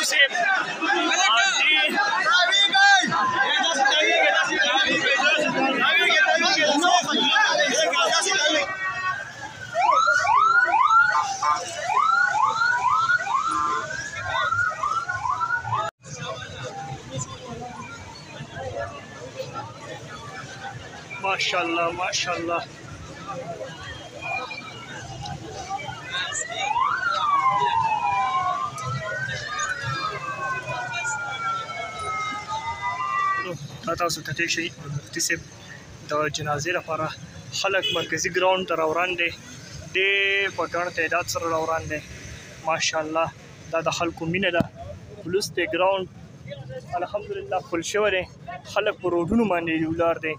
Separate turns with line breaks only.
صاحب माशाल्लाह माशाल्लाह تاسو کتلی شئ مفتي صاحب د جنازې لپاره خلک مرکزي ګراوند ته راوړان دي ډېر په ګڼ تعداد سره راوړان دي ماشاءالله دا د خلکو مینه ده پولیس دی ګراوند الحمدلله فل شوی دی خلک په روډونو باندې ولاړ دي